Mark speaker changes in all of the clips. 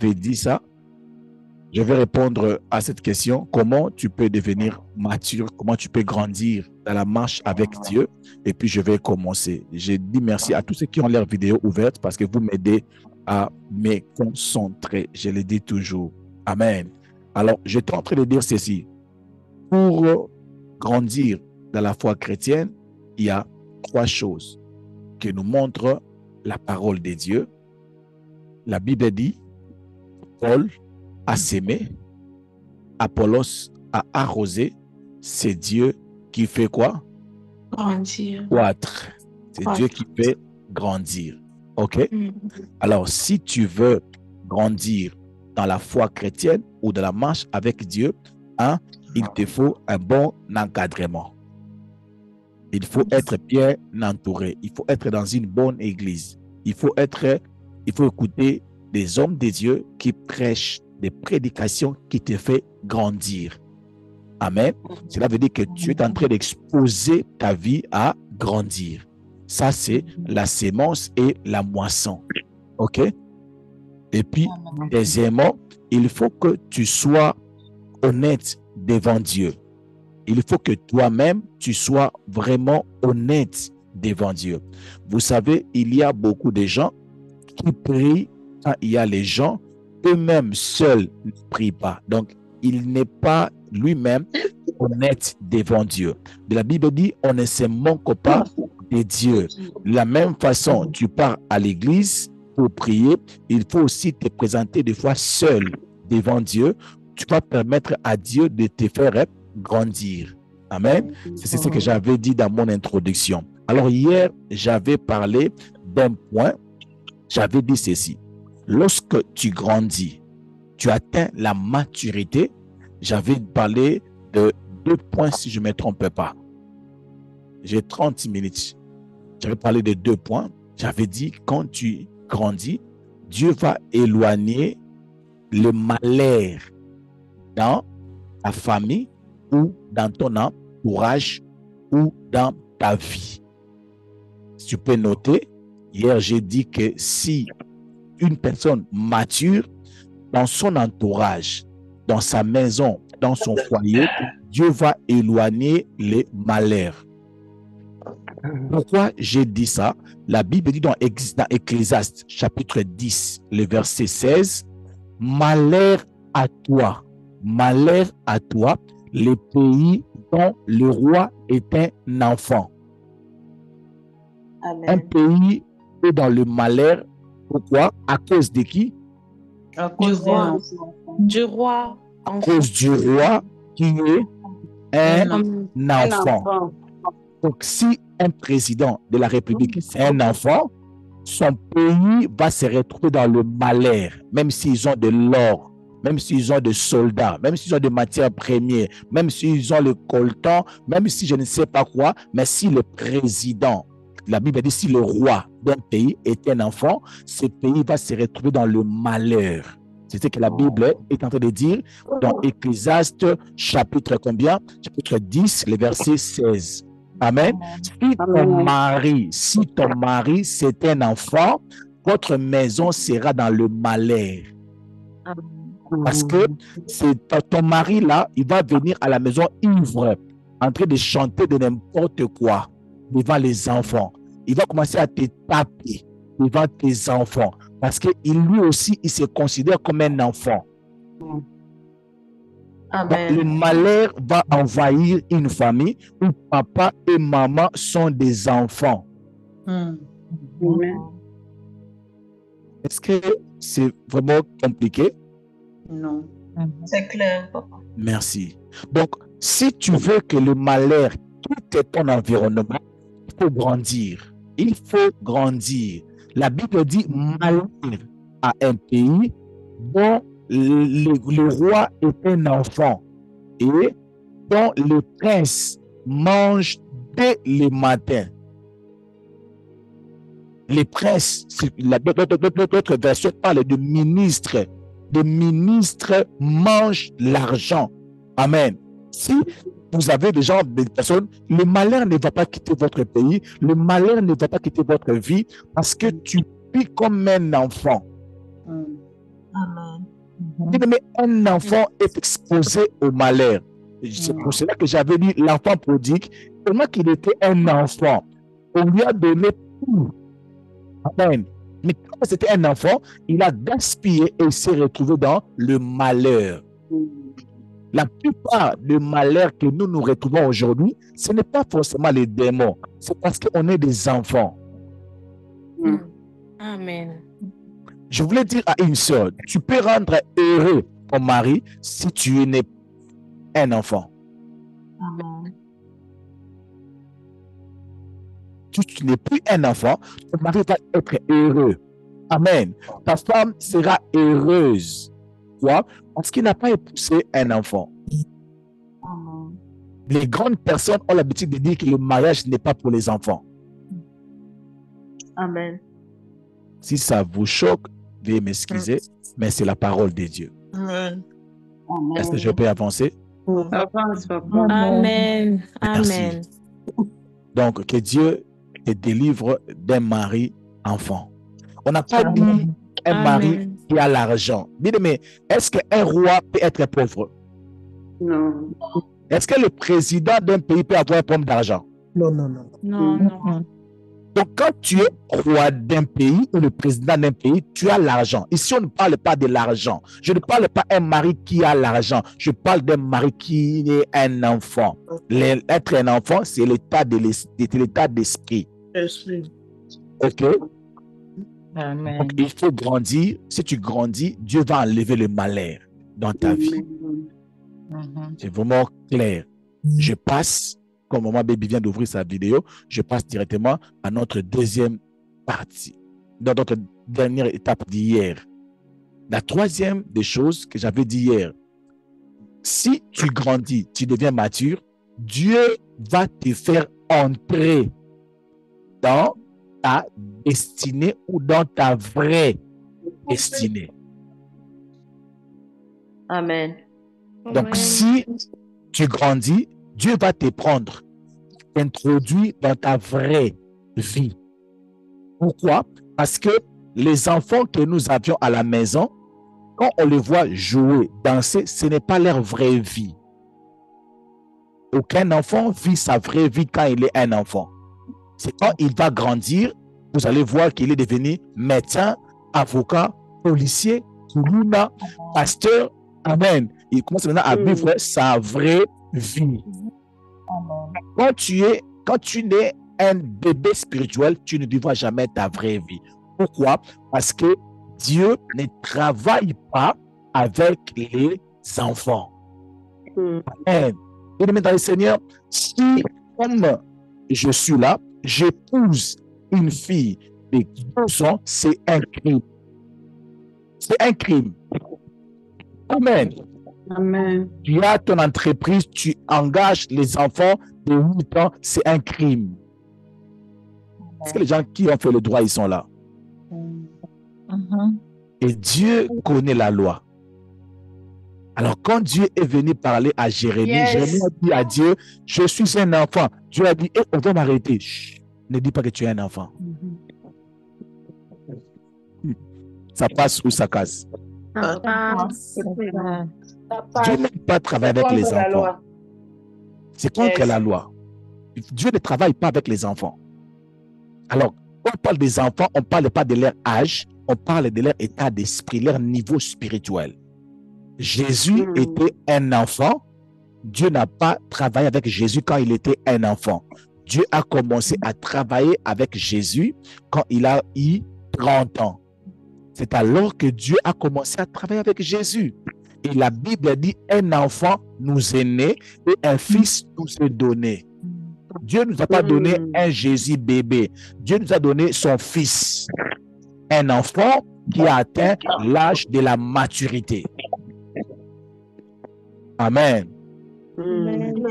Speaker 1: avez dit ça, je vais répondre à cette question. Comment tu peux devenir mature? Comment tu peux grandir dans la marche avec Dieu? Et puis, je vais commencer. J'ai dit merci à tous ceux qui ont leur vidéo ouverte parce que vous m'aidez à me concentrer. Je le dis toujours. Amen. Alors, j'étais en train de dire ceci. Pour grandir dans la foi chrétienne, il y a 3 choses que nous montre la parole de Dieu. La Bible dit, Paul a sémé, Apollos a arrosé, c'est Dieu qui fait quoi?
Speaker 2: Grandir.
Speaker 1: Croître. C'est Dieu qui fait grandir. OK? Alors, si tu veux grandir dans la foi chrétienne ou dans la marche avec Dieu, hein, il te faut un bon encadrement. Il faut être bien entouré. Il faut être dans une bonne église. Il faut écouter des hommes de Dieu qui prêchent des prédications qui te font grandir. Amen. Cela veut dire que tu es en train d'exposer ta vie à grandir. Ça, c'est la sémence et la moisson. OK? Et puis, deuxièmement, il faut que tu sois honnête devant Dieu. Il faut que toi-même, tu sois vraiment honnête devant Dieu. Vous savez, il y a beaucoup de gens qui prient quand il y a les gens, eux-mêmes seuls ne prient pas. Donc, il n'est pas lui-même honnête devant Dieu. La Bible dit, on ne se manque pas de Dieu. De la même façon, tu pars à l'église pour prier, il faut aussi te présenter des fois seul devant Dieu. Tu vas permettre à Dieu de te faire grandir. Amen. C'est ce que j'avais dit dans mon introduction. Alors hier, j'avais parlé d'un point. J'avais dit ceci. Lorsque tu grandis, tu atteins la maturité. J'avais parlé de 2 points si je ne me trompe pas. J'ai 30 minutes. J'avais parlé de 2 points. J'avais dit quand tu grandis, Dieu va éloigner le malheur dans ta famille ou dans ton entourage ou dans ta vie. Si tu peux noter, hier j'ai dit que si une personne mature dans son entourage, dans sa maison, dans son foyer, Dieu va éloigner les malheurs. Pourquoi j'ai dit ça? La Bible dit dans Ecclésiaste chapitre 10, le verset 16, malheur à toi, les pays dont le roi est un enfant. Amen. Un pays est dans le malheur. Pourquoi? À cause de qui?
Speaker 2: À cause du roi.
Speaker 1: À cause du roi qui est un enfant. Donc, si un président de la République, c'est un enfant, son pays va se retrouver dans le malheur, même s'ils ont de l'or, même s'ils ont des soldats, même s'ils ont des matières premières, même s'ils ont le coltan, même si je ne sais pas quoi, mais si le président, la Bible dit, si le roi d'un pays est un enfant, ce pays va se retrouver dans le malheur. C'est ce que la Bible est en train de dire dans Ecclésiaste chapitre combien? Chapitre 10, le verset 16. Amen. Si ton mari c'est un enfant, votre maison sera dans le malheur. Parce que c'est ton mari là, il va venir à la maison ivre, en train de chanter de n'importe quoi devant les enfants. Il va commencer à te taper devant tes enfants parce que lui aussi, il se considère comme un enfant. Amen. Le malheur va envahir une famille où papa et maman sont des enfants. Amen. Est-ce que c'est vraiment compliqué?
Speaker 2: Non. C'est clair, papa.
Speaker 1: Merci. Donc, si tu veux que le malheur quitte ton environnement, il faut grandir. Il faut grandir. La Bible dit malheur à un pays dont le roi est un enfant et dont le prince mange dès le matin. Les princes, d'autres versions parlent de ministres. Les ministres mangent l'argent. Amen. Si vous avez des personnes, le malheur ne va pas quitter votre pays, le malheur ne va pas quitter votre vie parce que tu vis comme un enfant.
Speaker 2: Amen.
Speaker 1: Mais un enfant est exposé au malheur. C'est pour cela que j'avais dit l'enfant prodigue, tellement qu'il était un enfant, on lui a donné tout. Amen. Mais quand c'était un enfant, il a gaspillé et il s'est retrouvé dans le malheur. La plupart des malheurs que nous nous retrouvons aujourd'hui, ce n'est pas forcément les démons, c'est parce qu'on est des enfants.
Speaker 2: Amen.
Speaker 1: Je voulais dire à une sœur, tu peux rendre heureux ton mari si tu n'es un enfant.
Speaker 2: Amen.
Speaker 1: Si tu n'es plus un enfant, ton mari va être heureux. Amen. Ta femme sera heureuse. Pourquoi? Parce qu'il n'a pas épousé un enfant.
Speaker 2: Amen.
Speaker 1: Les grandes personnes ont l'habitude de dire que le mariage n'est pas pour les enfants.
Speaker 2: Amen.
Speaker 1: Si ça vous choque, veuillez m'excuser, mais c'est la parole de Dieu.
Speaker 2: Amen.
Speaker 1: Est-ce que je peux avancer?
Speaker 2: Avance, papa. Amen. Amen.
Speaker 1: Donc, que Dieu te délivre d'un mari enfant. On n'a pas dit un mari qui a l'argent. Mais est-ce qu'un roi peut être pauvre?
Speaker 2: Non.
Speaker 1: Est-ce que le président d'un pays peut avoir un problème d'argent?
Speaker 3: Non, non, non.
Speaker 2: Non, non.
Speaker 1: Donc, quand tu es roi d'un pays ou le président d'un pays, tu as l'argent. Ici, on ne parle pas de l'argent. Je ne parle pas d'un mari qui a l'argent. Je parle d'un mari qui est un enfant. Être un enfant, c'est l'état d'esprit. OK?
Speaker 2: Amen.
Speaker 1: Donc, il faut grandir. Si tu grandis, Dieu va enlever le malheur dans ta vie. C'est vraiment clair. Je passe, comme Maman Baby vient d'ouvrir sa vidéo, je passe directement à notre deuxième partie, dans notre dernière étape d'hier. La troisième des choses que j'avais dit hier, si tu grandis, tu deviens mature, Dieu va te faire entrer dans ta destinée ou dans ta vraie destinée.
Speaker 2: Amen.
Speaker 1: Donc, si tu grandis, Dieu va te prendre, t'introduire dans ta vraie vie. Pourquoi? Parce que les enfants que nous avions à la maison, quand on les voit jouer, danser, ce n'est pas leur vraie vie. Aucun enfant vit sa vraie vie quand il est un enfant. C'est quand il va grandir, vous allez voir qu'il est devenu médecin, avocat, policier, gourou, pasteur. Amen. Il commence maintenant à vivre sa vraie vie. Quand tu n'es un bébé spirituel, tu ne vivras jamais ta vraie vie. Pourquoi? Parce que Dieu ne travaille pas avec les enfants. Amen. Et dans le Seigneur, si comme je suis là, j'épouse une fille de 12 ans, c'est un crime. C'est un crime. Amen.
Speaker 2: Amen.
Speaker 1: Tu as ton entreprise, tu engages les enfants de 8 ans, c'est un crime. Est-ce que les gens qui ont fait le droit, ils sont là? Et Dieu connaît la loi. Alors, quand Dieu est venu parler à Jérémie, Jérémie a dit à Dieu, je suis un enfant. Dieu a dit, on va m'arrêter. Ne dis pas que tu es un enfant. Ça passe ou ça casse? Dieu n'aime pas travailler avec les enfants. C'est contre la loi. Dieu ne travaille pas avec les enfants. Alors, quand on parle des enfants, on ne parle pas de leur âge, on parle de leur état d'esprit, leur niveau spirituel. Jésus était un enfant. Dieu n'a pas travaillé avec Jésus quand il était un enfant. Dieu a commencé à travailler avec Jésus quand il a eu 30 ans. C'est alors que Dieu a commencé à travailler avec Jésus. Et la Bible dit, un enfant nous est né et un fils nous est donné. Dieu ne nous a pas donné un Jésus bébé. Dieu nous a donné son fils. Un enfant qui a atteint l'âge de la maturité. Amen.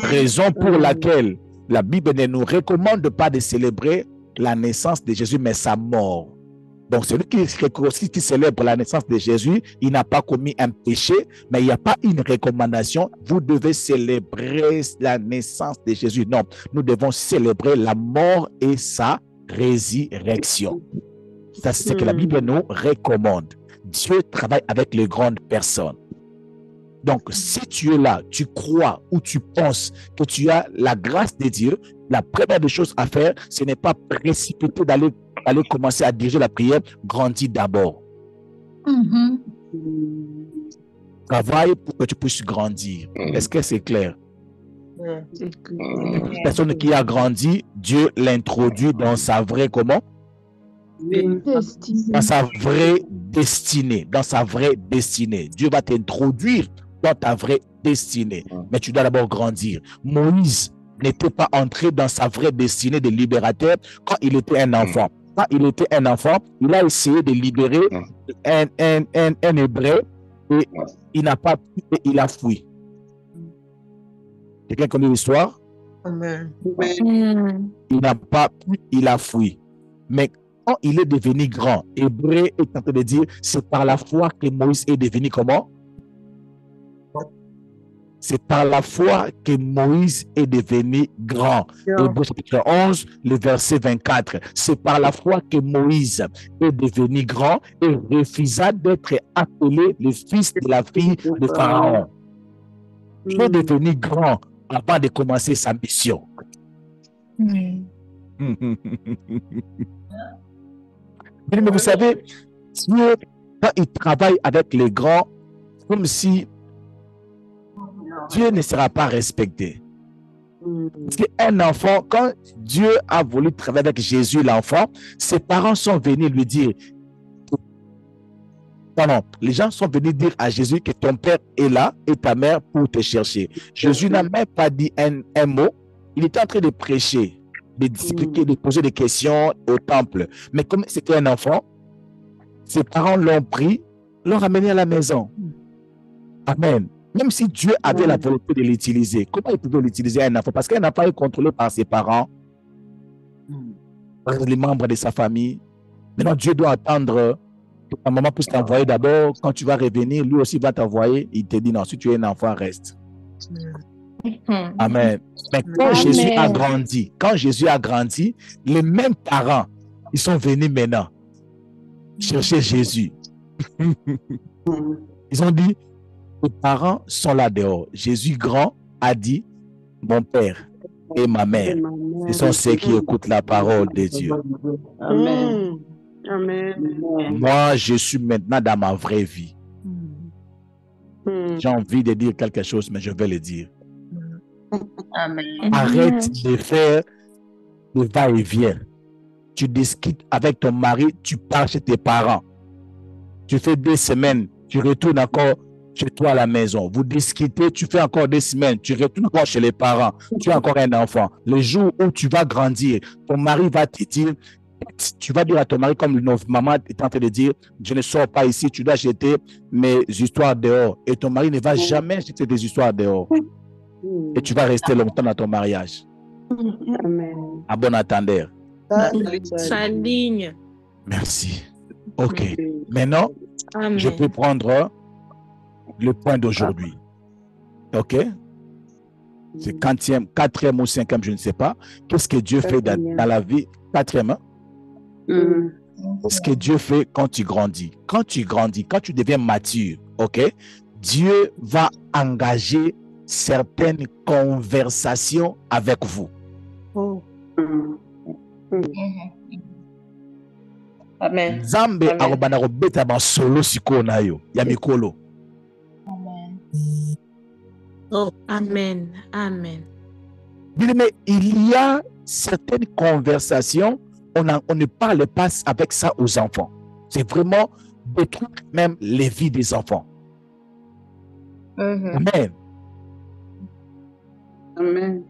Speaker 1: Raison pour laquelle la Bible ne nous recommande pas de célébrer la naissance de Jésus, mais sa mort. Donc, celui qui célèbre la naissance de Jésus, il n'a pas commis un péché, mais il n'y a pas une recommandation. Vous devez célébrer la naissance de Jésus. Non, nous devons célébrer la mort et sa résurrection. Ça, c'est ce que la Bible nous recommande. Dieu travaille avec les grandes personnes. Donc, si tu es là, tu crois ou tu penses que tu as la grâce de Dieu, la première des choses à faire, ce n'est pas précipiter d'aller commencer à diriger la prière. Grandis d'abord. Travaille pour que tu puisses grandir. Est-ce que c'est clair? Une personne qui a grandi, Dieu l'introduit dans sa vraie comment? Dans sa vraie destinée. Dans sa vraie destinée. Dieu va t'introduire dans ta vraie destinée. Mais tu dois d'abord grandir. Moïse n'était pas entré dans sa vraie destinée de libérateur quand il était un enfant. Quand il était un enfant, il a essayé de libérer un Hébreu et il n'a pas pu et il a fui. Quelqu'un connaît l'histoire?
Speaker 2: Amen.
Speaker 1: Il n'a pas pu, il a fui. Mais quand il est devenu grand, Hébreu est en train de dire, c'est par la foi que Moïse est devenu comment? C'est par la foi que Moïse est devenu grand. Hébreux chapitre 11, le verset 24. C'est par la foi que Moïse est devenu grand et refusa d'être appelé le fils de la fille de Pharaon. Il est devenu grand avant de commencer sa mission. Mais vous savez, Dieu, quand il travaille avec les grands, comme si Dieu ne sera pas respecté. Parce qu'un enfant, quand Dieu a voulu travailler avec Jésus, l'enfant, ses parents sont venus lui dire, pardon, les gens sont venus dire à Jésus que ton père est là et ta mère pour te chercher. Jésus n'a même pas dit un mot. Il était en train de prêcher, de discuter, de poser des questions au temple. Mais comme c'était un enfant, ses parents l'ont pris, l'ont ramené à la maison. Amen. Même si Dieu avait la volonté de l'utiliser, comment il pouvait l'utiliser un enfant? Parce qu'un enfant est contrôlé par ses parents, par les membres de sa famille. Maintenant, Dieu doit attendre que ta maman puisse t'envoyer d'abord. Quand tu vas revenir, lui aussi va t'envoyer. Il te dit non, si tu es un enfant, reste. Amen. Mais quand Jésus a grandi, les mêmes parents, ils sont venus maintenant chercher Jésus. Ils ont dit, les parents sont là dehors. Jésus grand a dit, mon père et ma mère, ce sont ceux qui écoutent la parole de Dieu.
Speaker 2: Amen. Amen.
Speaker 1: Moi, je suis maintenant dans ma vraie vie. J'ai envie de dire quelque chose, mais je vais le dire.
Speaker 2: Amen.
Speaker 1: Arrête de faire le va-et-vient. Tu discutes avec ton mari, tu pars chez tes parents. Tu fais 2 semaines, tu retournes encore chez toi à la maison. Vous discutez, tu fais encore 2 semaines, tu retournes encore chez les parents. Tu es encore un enfant. Le jour où tu vas grandir, ton mari va te dire, tu vas dire à ton mari, comme notre maman est en train de dire, je ne sors pas ici, tu dois jeter mes histoires dehors. Et ton mari ne va jamais jeter des histoires dehors. Et tu vas rester longtemps dans ton mariage.
Speaker 2: Amen.
Speaker 1: À bon entendeur.
Speaker 2: Sa ligne.
Speaker 1: Merci. OK. Maintenant, je peux prendre le point d'aujourd'hui. OK? C'est 4e ou 5e, je ne sais pas. Qu'est-ce que Dieu fait dans la vie? 4e, hein? Ce que Dieu fait quand tu grandis. Quand tu grandis, quand tu deviens mature, OK? Dieu va engager certaines conversations avec vous.
Speaker 2: Amen.
Speaker 1: Nzambe akobanda kobeta ba solo siko na yo ya mikolo.
Speaker 2: Amen. Oh, amen. Amen.
Speaker 1: Mais il y a certaines conversations, on ne parle pas avec ça aux enfants. C'est vraiment détruire même les vies des enfants. Amen.
Speaker 2: Amen.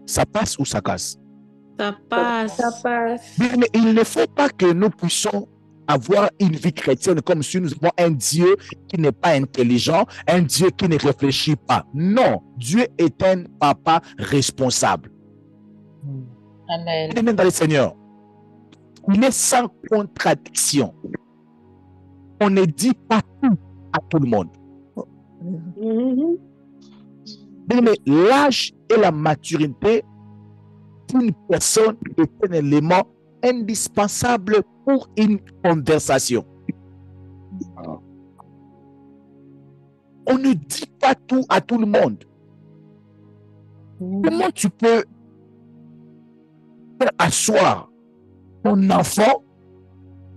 Speaker 1: Ça passe ou ça casse?
Speaker 2: Ça passe. Ça passe.
Speaker 1: Mais il ne faut pas que nous puissions avoir une vie chrétienne comme si nous avons un Dieu qui n'est pas intelligent, un Dieu qui ne réfléchit pas. Non, Dieu est un papa responsable.
Speaker 2: Amen.
Speaker 1: Il est même dans le Seigneur. Il est sans contradiction. On ne dit pas tout à tout le monde. Mais l'âge et la maturité d'une personne est un élément indispensable pour une conversation. On ne dit pas tout à tout le monde. Comment tu peux faire asseoir ton enfant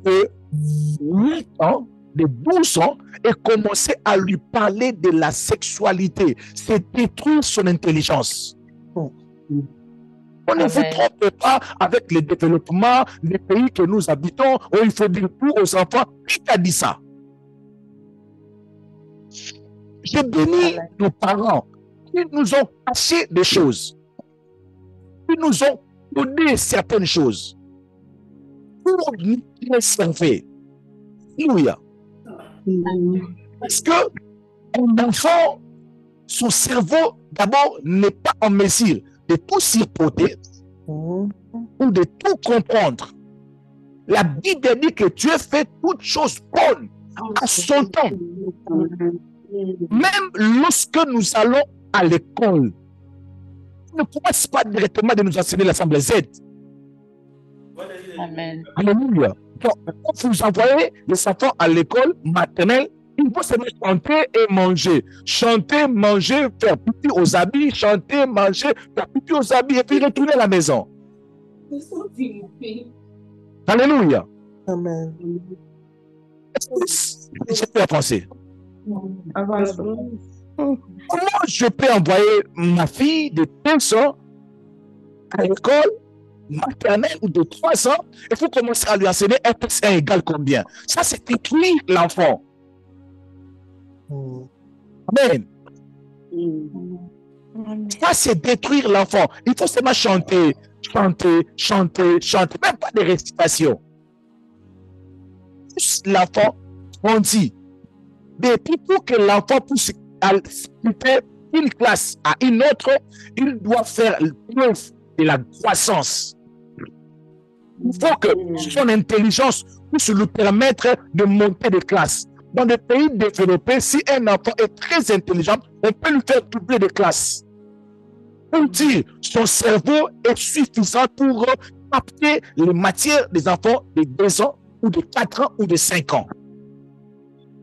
Speaker 1: de 8 ans, de 12 ans, et commencer à lui parler de la sexualité? C'est détruire son intelligence. On ne vous trompe pas avec le développement des pays que nous habitons, où il faut dire tout aux enfants. Qui t'a dit ça? Je bénis nos parents qui nous ont caché des choses, qui nous ont donné certaines choses pour nous préserver. Alléluia. Parce que un enfant, son cerveau, d'abord, n'est pas en mesure de tout supporter ou de tout comprendre. La Bible dit que Dieu fait toutes choses bonnes à son temps. Même lorsque nous allons à l'école, ne commence pas directement de nous enseigner l'Assemblée Z.
Speaker 2: Amen.
Speaker 1: Alléluia. Donc, quand vous envoyez les enfants à l'école maternelle, ils vont se mettre à chanter et manger. Chanter, manger, faire pipi aux habits, chanter, manger, faire pipi aux habits et puis retourner à la maison. Alléluia.
Speaker 3: Amen.
Speaker 1: Est-ce que je peux penser? Comment je peux envoyer ma fille de 2 ans à l'école maternelle ou de 3 ans? Il faut commencer à lui enseigner un plus 1 égale combien? Ça, c'est détruire l'enfant. Amen. Ça, c'est détruire l'enfant. Il faut seulement chanter, chanter, chanter, chanter. Même pas de récitation. L'enfant grandit. Mais pour que l'enfant puisse quitter une classe à une autre, il doit faire preuve de la croissance. Il faut que son intelligence puisse lui permettre de monter de classe. Dans des pays développés, si un enfant est très intelligent, on peut lui faire doubler de classe. Pour dire, son cerveau est suffisant pour capter les matières des enfants de 2 ans, ou de 4 ans, ou de 5 ans.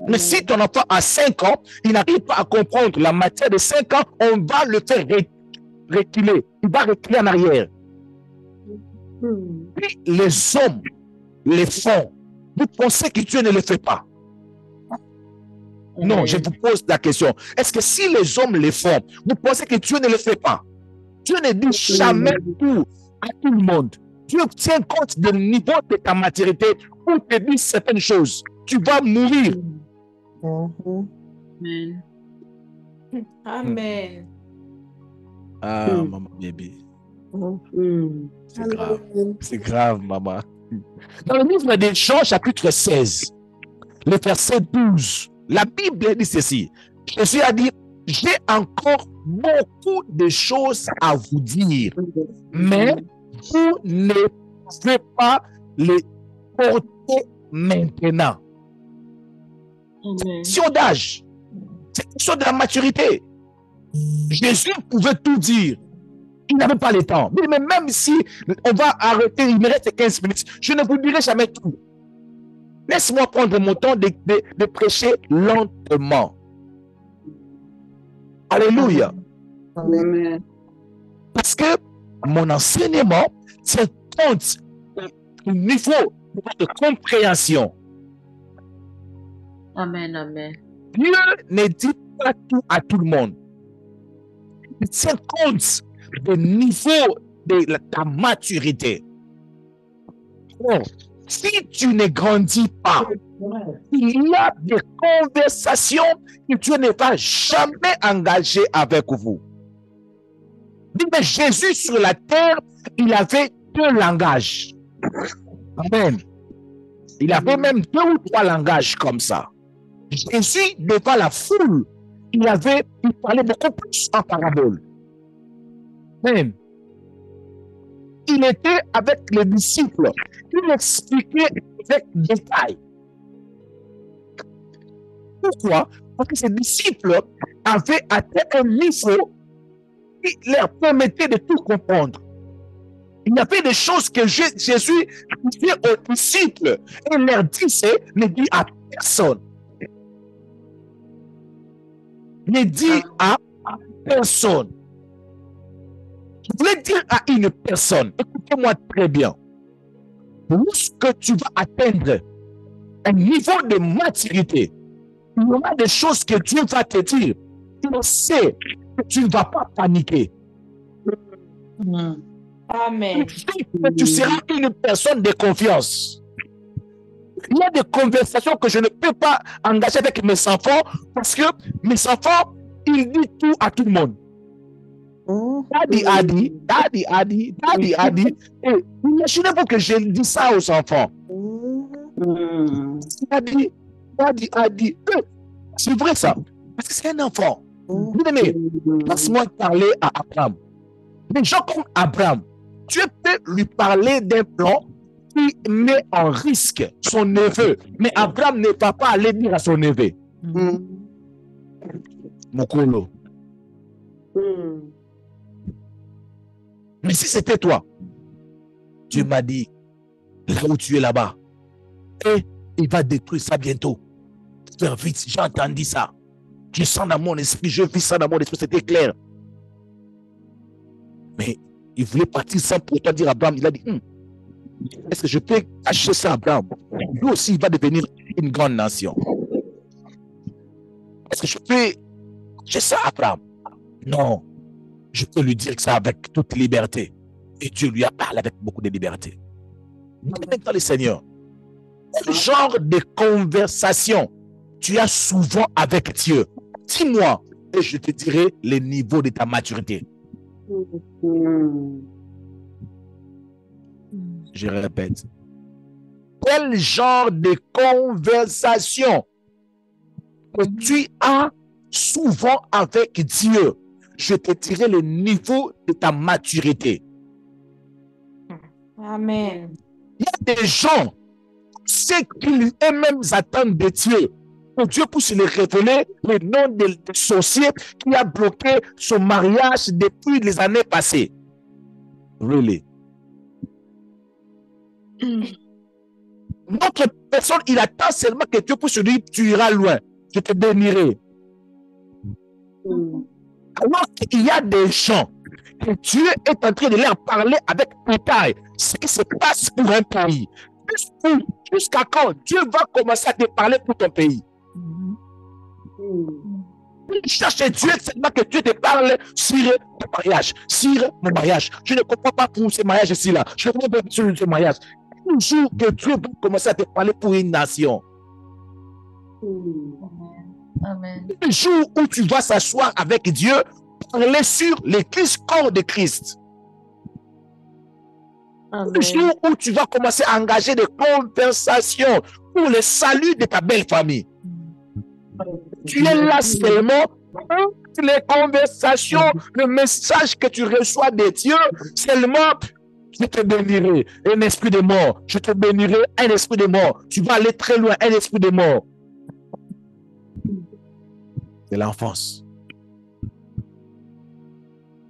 Speaker 1: Mais si ton enfant a 5 ans, il n'arrive pas à comprendre la matière de 5 ans, on va le faire reculer. Il va reculer en arrière. Puis les hommes les font. Vous pensez que Dieu ne le fait pas? Non, je vous pose la question. Est-ce que si les hommes les font, vous pensez que Dieu ne le fait pas? Dieu ne dit jamais tout à tout le monde. Dieu tient compte du niveau de ta maturité pour te dire certaines choses. Tu vas mourir.
Speaker 2: Amen. Amen.
Speaker 1: Ah, maman, bébé. C'est grave. C'est grave, maman. Dans le livre des Jean, chapitre 16, le verset 12, la Bible dit ceci. Jésus a dit, j'ai encore beaucoup de choses à vous dire, mais vous ne pouvez pas les porter maintenant. C'est question d'âge. C'est question de la maturité. Jésus pouvait tout dire. Il n'avait pas le temps. Mais même si on va arrêter, il me reste 15 minutes, je ne vous dirai jamais tout. Laisse-moi prendre mon temps de prêcher lentement. Alléluia.
Speaker 2: Amen.
Speaker 1: Parce que mon enseignement tient compte du niveau de compréhension.
Speaker 2: Amen. Amen.
Speaker 1: Dieu ne dit pas tout à tout le monde. Il tient compte du niveau de ta maturité. Bon, si tu ne grandis pas, il y a des conversations que Dieu ne va jamais engager avec vous. Mais Jésus sur la terre, il avait 2 langages. Amen. Il avait même 2 ou 3 langages comme ça. Jésus, devant la foule, il parlait beaucoup plus en parabole. Amen. Il était avec les disciples. Il expliquait avec détail. Pourquoi? Parce que ses disciples avaient atteint un niveau qui leur permettait de tout comprendre. Il y avait des choses que Jésus disait aux disciples et leur disait, ne dit à personne. Ne dis à personne. Je voulais dire à une personne, écoutez-moi très bien. Lorsque tu vas atteindre un niveau de maturité, il y aura des choses que Dieu va te dire. Il sait que tu ne vas pas paniquer.
Speaker 3: Amen.
Speaker 1: Tu seras une personne de confiance. Il y a des conversations que je ne peux pas engager avec mes enfants parce que mes enfants, ils disent tout à tout le monde. Daddy a dit, daddy a dit, daddy a dit. Et imaginez-vous que je dis ça aux enfants. Daddy a dit. C'est vrai ça. Parce que c'est un enfant. Bien-aimé, laisse-moi parler à Abraham. Des gens comme Abraham, Dieu peut lui parler d'un plan qui met en risque son neveu. Mais Abraham ne va pas aller dire à son neveu. Mokolo. Mais si c'était toi, Dieu m'a dit, là où tu es là-bas, et il va détruire ça bientôt. Faire vite, j'ai entendu ça. Je sens dans mon esprit, je vis ça dans mon esprit, c'était clair. Mais il voulait partir sans pour autant dire à Abraham, il a dit, est-ce que je peux cacher ça à Abraham? Lui aussi, il va devenir une grande nation. Est-ce que je peux cacher ça à Abraham? Non. Je peux lui dire ça avec toute liberté. Et Dieu lui a parlé avec beaucoup de liberté. Maintenant, le Seigneur, quel genre de conversation tu as souvent avec Dieu? Dis-moi et je te dirai le niveau de ta maturité. Je répète. Quel genre de conversation que tu as souvent avec Dieu? Je te dirai le niveau de ta maturité.
Speaker 3: Amen.
Speaker 1: Il y a des gens, ceux qui eux-mêmes attendent de Dieu, que Dieu puisse les révéler le nom de sorcier qui a bloqué son mariage depuis les années passées. Really? Notre personne, il attend seulement que Dieu puisse lui dire, tu iras loin, je te bénirai. Alors qu'il y a des gens que Dieu est en train de leur parler avec détail ce qui se passe pour un pays. Jusqu'à quand Dieu va commencer à te parler pour ton pays? Cherche Dieu seulement que Dieu te parle sur ton mariage, sur mon mariage. Je ne comprends pas pour ce mariage-ci là. Je ne comprends pas sur ce mariage. Un jour que Dieu va commencer à te parler pour une nation.
Speaker 3: Amen.
Speaker 1: Le jour où tu vas s'asseoir avec Dieu, parler sur l'Église corps de Christ.
Speaker 3: Amen.
Speaker 1: Le jour où tu vas commencer à engager des conversations pour le salut de ta belle famille. Tu es là seulement pour les conversations, le message que tu reçois de Dieu, seulement je te bénirai un esprit de mort. Je te bénirai un esprit de mort. Tu vas aller très loin, un esprit de mort. C'est l'enfance.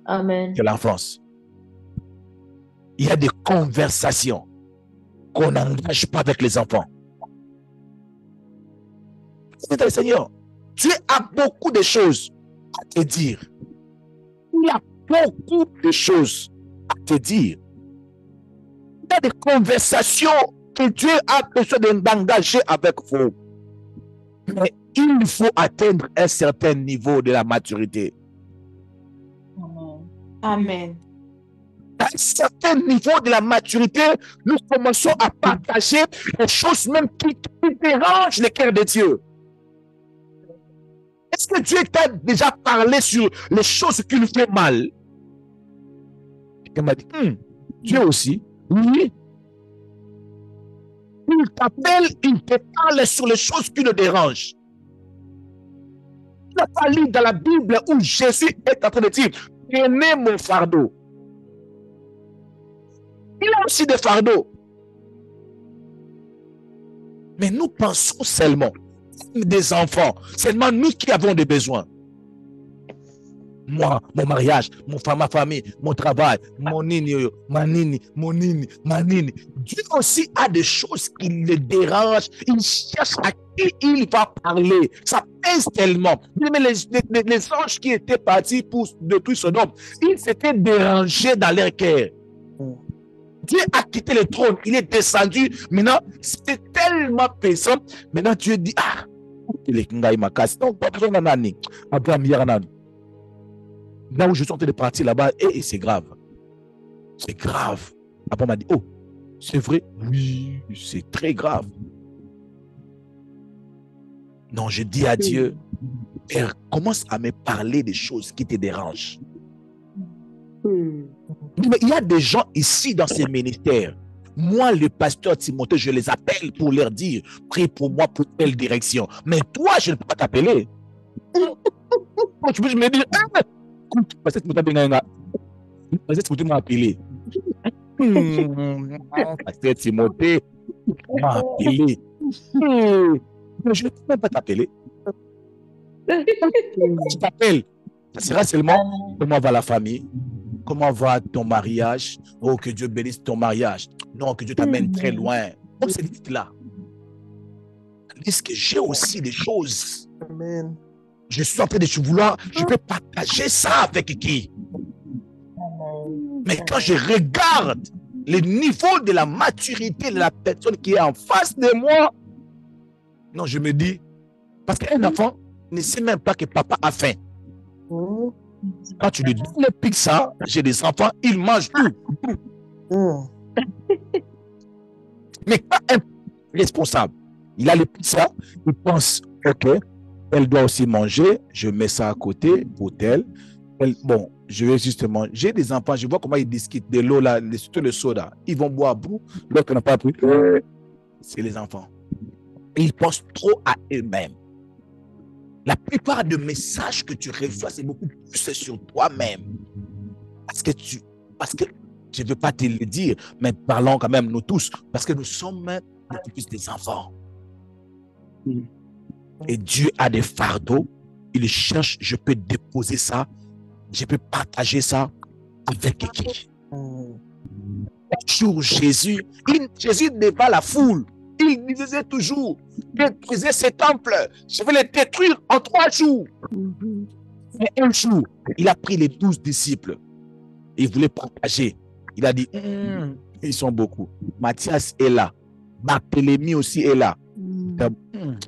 Speaker 3: Amen.
Speaker 1: C'est l'enfance. Il y a des conversations qu'on n'engage pas avec les enfants. C'est le Seigneur. Tu as beaucoup de choses à te dire. Il y a beaucoup de choses à te dire. Il y a des conversations que Dieu a besoin d'engager avec vous. Mais il faut atteindre un certain niveau de la maturité.
Speaker 3: Amen.
Speaker 1: À un certain niveau de la maturité, nous commençons à partager les choses même qui dérangent le cœur de Dieu. Est-ce que Dieu t'a déjà parlé sur les choses qui lui font mal? Il m'a dit, Dieu aussi, oui. Il t'appelle, il te parle sur les choses qui le dérangent. Il n'a pas lu dans la Bible où Jésus est en train de dire, prenez mon fardeau. Il a aussi des fardeaux. Mais nous pensons seulement des enfants, seulement nous qui avons des besoins. Moi, mon mariage, ma famille, mon travail, mon nini, ma nini, mon nini, ma nini. Dieu aussi a des choses qui le dérangent. Il cherche à qui il va parler. Sa pèse tellement. Mais les anges qui étaient partis pour détruire Sodome, ils s'étaient dérangés dans leur cœur. Dieu a quitté le trône, il est descendu. Maintenant, c'était tellement pesant. Maintenant, Dieu dit, ah, là où je suis en train de partir là-bas, et c'est grave. C'est grave. Après, on m'a dit, oh, c'est vrai? Oui, c'est très grave. Non, je dis à Dieu, Père, commence à me parler des choses qui te dérangent. Mais il y a des gens ici dans ces ministères. Moi, le pasteur Timothée, je les appelle pour leur dire, prie pour moi pour telle direction. Mais toi, je ne peux pas t'appeler. Tu peux me dire, pasteur Timothée m'a appelé. Pasteur Timothée m'a appelé. Mais je ne peux même pas t'appeler. Tu t'appelles. Ça sera seulement comment va la famille, comment va ton mariage. Oh, que Dieu bénisse ton mariage. Non, que Dieu t'amène très loin. Donc, c'est vite-là. Est-ce que j'ai aussi des choses?
Speaker 4: Amen.
Speaker 1: Je suis en train de vouloir, je peux partager ça avec qui? Mais quand je regarde le niveau de la maturité de la personne qui est en face de moi, non, je me dis, parce qu'un enfant ne sait même pas que papa a faim. Quand tu lui donnes le pizza, j'ai des enfants, ils mangent tout. Mais quand un responsable, il a le pizza, il pense, ok, elle doit aussi manger, je mets ça à côté pour elle. Bon, je vais justement, j'ai des enfants, je vois comment ils discutent de l'eau là, surtout le soda. Ils vont boire à bout, l'autre n'a pas pris. C'est les enfants. Et ils pensent trop à eux-mêmes. La plupart des messages que tu reçois, c'est beaucoup plus sur toi-même. Parce que je ne veux pas te le dire, mais parlons quand même nous tous, parce que nous sommes beaucoup plus des enfants. Et Dieu a des fardeaux, il cherche, je peux déposer ça, je peux partager ça avec qui? Toujours Jésus devant la foule, il disait toujours, détruisez ces temples, je vais les détruire en 3 jours. Mais un jour, il a pris les 12 disciples, il voulait partager. Il a dit, ils sont beaucoup. Matthias est là, Barthélemy aussi est là.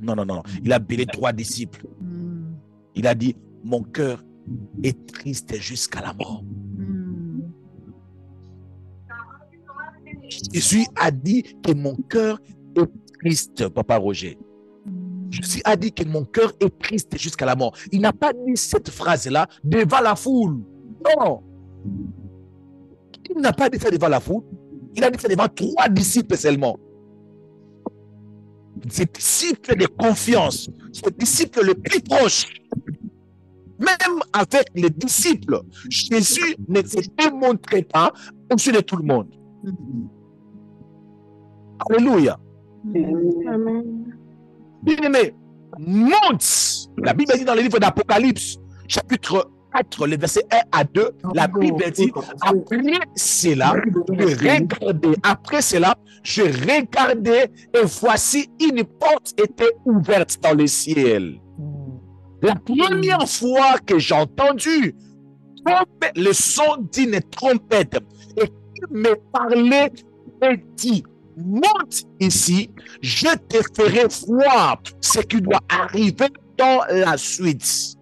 Speaker 1: Non. Il a appelé 3 disciples. Il a dit, mon cœur est triste jusqu'à la mort. Jésus a dit que mon cœur est triste, Papa Roger. Jésus a dit que mon cœur est triste jusqu'à la mort. Il n'a pas dit cette phrase-là devant la foule. Non. Il n'a pas dit ça devant la foule. Il a dit ça devant 3 disciples seulement. Ses disciples de confiance, ses disciples les plus proches. Même avec les disciples, Jésus ne se démontrait pas au-dessus de tout le monde. Alléluia.
Speaker 2: Amen.
Speaker 1: Bien-aimé, monte. La Bible dit dans le livre d'Apocalypse, chapitre 4, le verset 1 à 2, la Bible dit, après cela, je regardais et voici une porte était ouverte dans le ciel. La première fois que j'ai entendu le son d'une trompette et qui me parlait et dit, monte ici, je te ferai voir ce qui doit arriver dans la suite.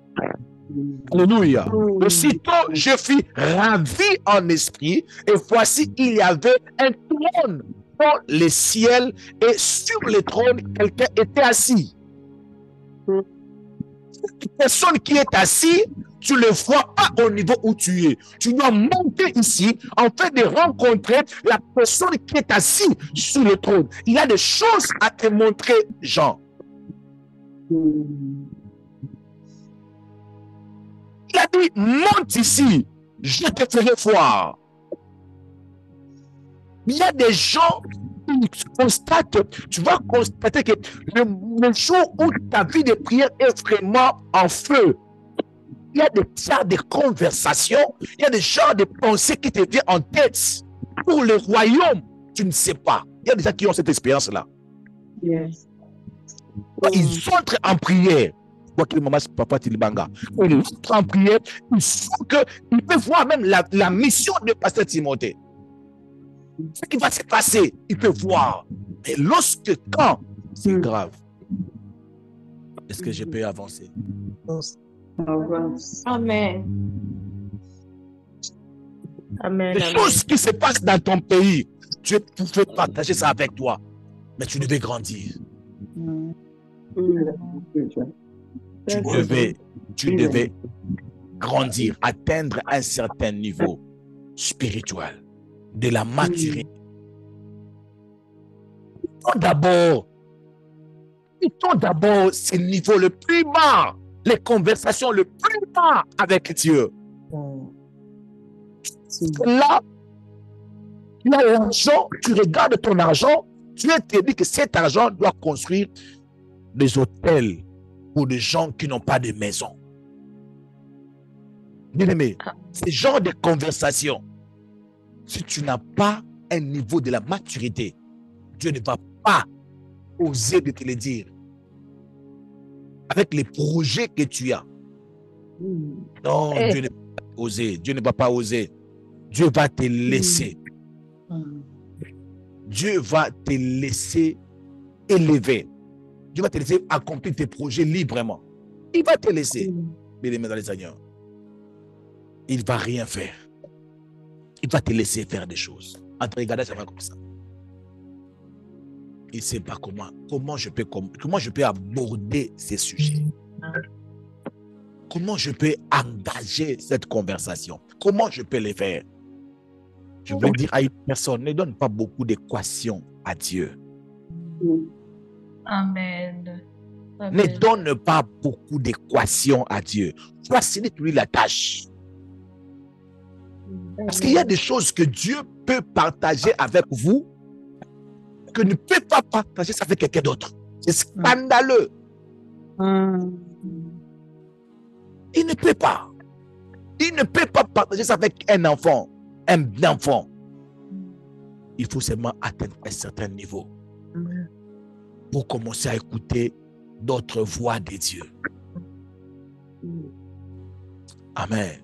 Speaker 1: Alléluia. Aussitôt, je fus ravi en esprit et voici, il y avait un trône dans le ciel et sur le trône, quelqu'un était assis. La personne qui est assise, tu ne le vois pas au niveau où tu es. Tu dois monter ici en fait de rencontrer la personne qui est assise sur le trône. Il y a des choses à te montrer, Jean. Il a dit, monte ici, je te ferai voir. Il y a des gens tu vas constater que le jour où ta vie de prière est vraiment en feu, il y a des genres de conversations, il y a des genres de pensées qui te viennent en tête. Pour le royaume, tu ne sais pas. Il y a des gens qui ont cette expérience-là.
Speaker 2: Yes.
Speaker 1: Ils entrent en prière. Quoi qu'il maman, papa, Tilibanga. Il est en prière. Il sent qu'il peut voir même la mission de pasteur Timothée. Ce qui va se passer, il peut voir. Mais quand c'est grave, est-ce que je peux avancer?
Speaker 3: Amen. Amen.
Speaker 1: Les choses qui se passent dans ton pays, Dieu pouvait partager ça avec toi. Mais tu devais grandir. Tu devais grandir, atteindre un certain niveau spirituel, de la maturité. D'abord ce niveau le plus bas, les conversations le plus bas avec Dieu. Là, l'argent, tu regardes ton argent, tu te dis que cet argent doit construire des hôtels pour des gens qui n'ont pas de maison. Bien aimé, ce genre de conversation, si tu n'as pas un niveau de la maturité, Dieu ne va pas oser de te le dire. Avec les projets que tu as. Non, Dieu ne va pas oser. Dieu ne va pas oser. Dieu va te laisser. Dieu va te laisser élever. Dieu va te laisser accomplir tes projets librement. Il va te laisser. Bien-aimé dans les Seigneur. Il ne va rien faire. Il va te laisser faire des choses. En te regardant, ça va comme ça. Il ne sait pas comment je peux aborder ces sujets. Comment je peux engager cette conversation? Comment je peux les faire? Je veux dire à une personne, ne donne pas beaucoup d'équations à Dieu.
Speaker 3: Amen.
Speaker 1: Ne donne pas beaucoup d'équations à Dieu. Facilite-lui la tâche. Parce qu'il y a des choses que Dieu peut partager avec vous que ne peut pas partager ça avec quelqu'un d'autre. C'est scandaleux. Il ne peut pas. Il ne peut pas partager ça avec un enfant. Il faut seulement atteindre un certain niveau pour commencer à écouter d'autres voix de Dieu. Amen.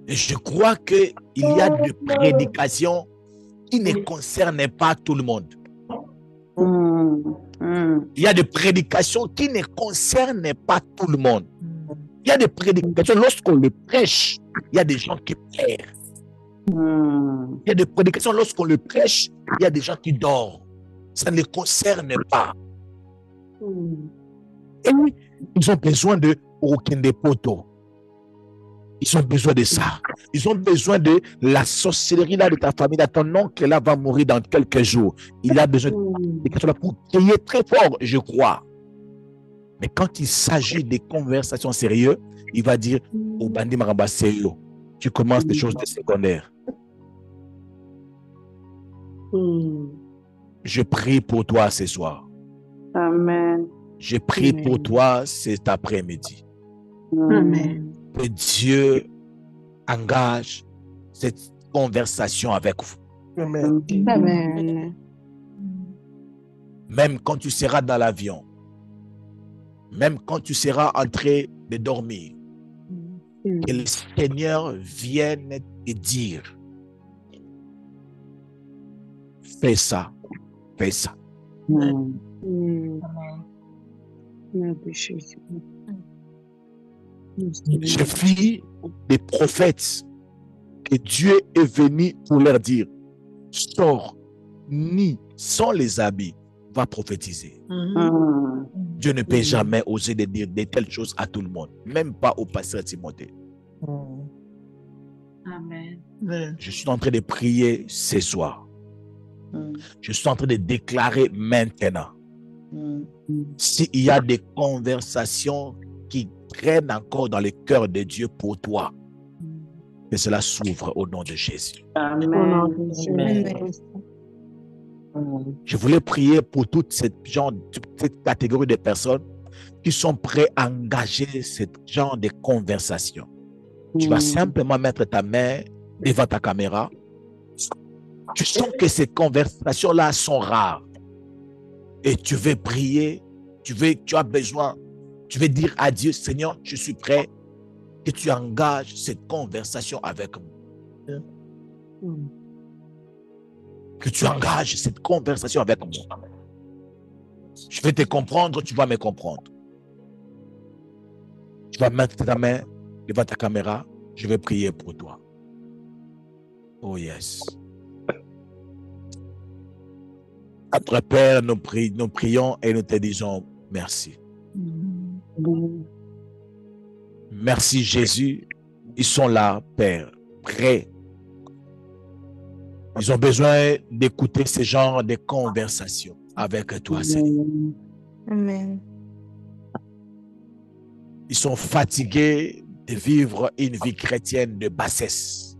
Speaker 1: Et je crois qu'il y a des prédications qui ne concernent pas tout le monde. Il y a des prédications qui ne concernent pas tout le monde. Il y a des prédications, lorsqu'on les prêche, il y a des gens qui pleurent. Il y a des prédications, lorsqu'on les prêche, il y a des gens qui dorment. Ça ne les concerne pas. Et oui, ils ont besoin de aucun des poteaux. Ils ont besoin de ça. Ils ont besoin de la sorcellerie là de ta famille. Là, ton oncle là va mourir dans quelques jours. Il a besoin de quelque chose là pour crier très fort, je crois. Mais quand il s'agit des conversations sérieuses, il va dire au bandit Maramba sérieux. Tu commences des choses de secondaires. Je prie pour toi ce soir.
Speaker 2: Amen.
Speaker 1: Je prie pour toi cet après-midi.
Speaker 2: Amen.
Speaker 1: Que Dieu engage cette conversation avec vous.
Speaker 2: Amen. Amen.
Speaker 1: Même quand tu seras dans l'avion, même quand tu seras en train de dormir, que le Seigneur vienne te dire, fais ça, fais ça. Je vis des prophètes que Dieu est venu pour leur dire, sors, ni sans les habits, va prophétiser. Dieu ne peut jamais oser de dire de telles choses à tout le monde, même pas au pasteur Timothée.
Speaker 3: Amen.
Speaker 1: Je suis en train de prier ce soir. Je suis en train de déclarer maintenant. S'il y a des conversations qui traînent encore dans le cœur de Dieu pour toi, que cela s'ouvre au nom de Jésus.
Speaker 2: Amen.
Speaker 1: Je voulais prier pour toute cette catégorie de personnes qui sont prêts à engager ce genre de conversation. Tu vas simplement mettre ta main devant ta caméra. Tu sens que ces conversations-là sont rares. Et tu veux prier, tu as besoin, tu veux dire à Dieu, Seigneur, je suis prêt que tu engages cette conversation avec moi. Que tu engages cette conversation avec moi. Je vais te comprendre, tu vas me comprendre. Tu vas mettre ta main devant ta caméra, je vais prier pour toi. Oh yes. Notre Père, nous prions et nous te disons merci. Merci Jésus. Ils sont là, Père, prêts. Ils ont besoin d'écouter ce genre de conversation avec toi, Seigneur.
Speaker 3: Amen.
Speaker 1: Ils sont fatigués de vivre une vie chrétienne de bassesse.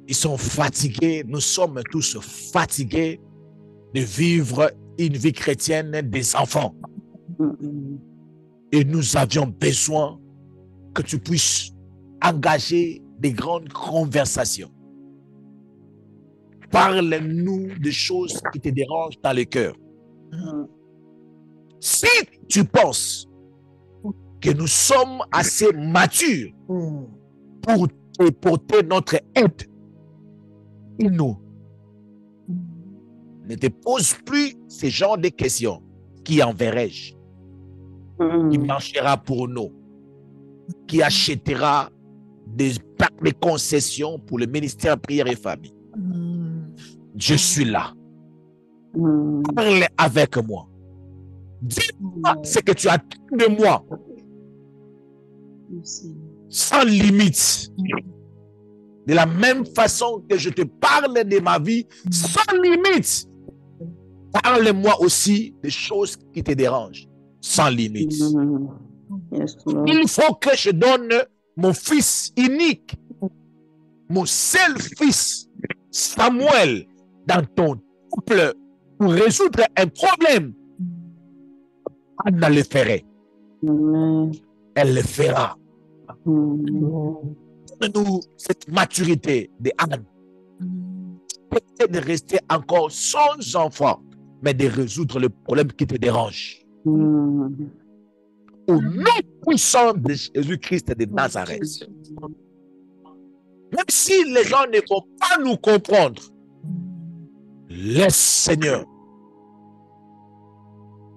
Speaker 1: Ils sont fatigués, nous sommes tous fatigués de vivre une vie chrétienne des enfants. Et nous avions besoin que tu puisses engager des grandes conversations. Parle-nous des choses qui te dérangent dans le cœur. Si tu penses que nous sommes assez matures pour te porter notre aide, nous ne te pose plus ce genre de questions. Qui enverrai-je? Qui marchera pour nous? Qui achètera des concessions pour le ministère prière et famille? Je suis là. Parle avec moi. Dis-moi ce que tu attends de moi. Sans limite. De la même façon que je te parle de ma vie, sans limite. Parle-moi aussi des choses qui te dérangent, sans limite. Il faut que je donne mon fils unique, mon seul fils, Samuel, dans ton couple pour résoudre un problème. Anna le ferait. Elle le fera. Donne-nous cette maturité de Anne. Peut-être de rester encore sans enfant, mais de résoudre le problème qui te dérange. Au nom puissant de Jésus-Christ de Nazareth. Même si les gens ne vont pas nous comprendre, laisse, Seigneur,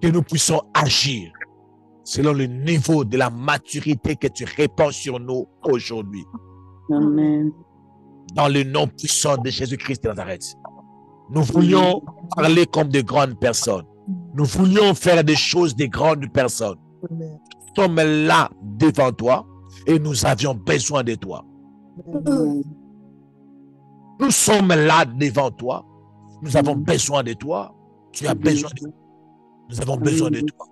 Speaker 1: que nous puissions agir selon le niveau de la maturité que tu répands sur nous aujourd'hui.
Speaker 2: Amen.
Speaker 1: Dans le nom puissant de Jésus-Christ de Nazareth. Nous voulions parler comme de grandes personnes. Nous voulions faire des choses de grandes personnes. Nous sommes là devant toi et nous avions besoin de toi. Nous sommes là devant toi. Nous avons besoin de toi. Tu as besoin de nous. Nous avons besoin de toi.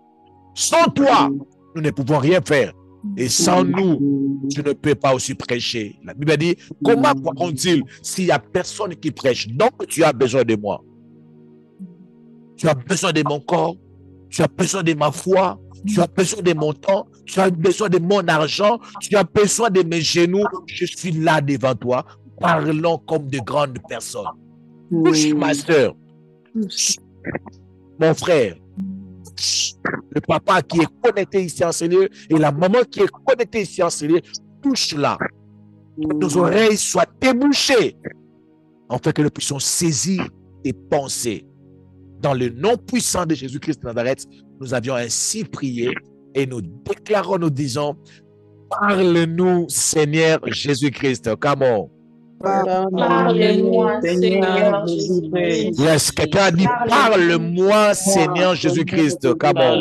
Speaker 1: Sans toi, nous ne pouvons rien faire. Et sans nous, tu ne peux pas aussi prêcher. La Bible dit, comment croiront-ils s'il n'y a personne qui prêche? Donc, tu as besoin de moi. Tu as besoin de mon corps. Tu as besoin de ma foi. Tu as besoin de mon temps. Tu as besoin de mon argent. Tu as besoin de mes genoux. Je suis là devant toi. Parlons comme de grandes personnes. Touche, ma soeur. Mon frère. Le papa qui est connecté ici en Seigneur et la maman qui est connectée ici en Seigneur, touche là. Que nos oreilles soient débouchées, afin que nous puissions saisir tes pensées. Dans le nom puissant de Jésus-Christ de Nazareth, nous avions ainsi prié et nous déclarons, nous disons, parle-nous, Seigneur Jésus-Christ. Come on.
Speaker 3: Parle-moi, Seigneur Jésus-Christ.
Speaker 1: Yes, quelqu'un a dit, parle-moi, Seigneur Jésus-Christ. Come on.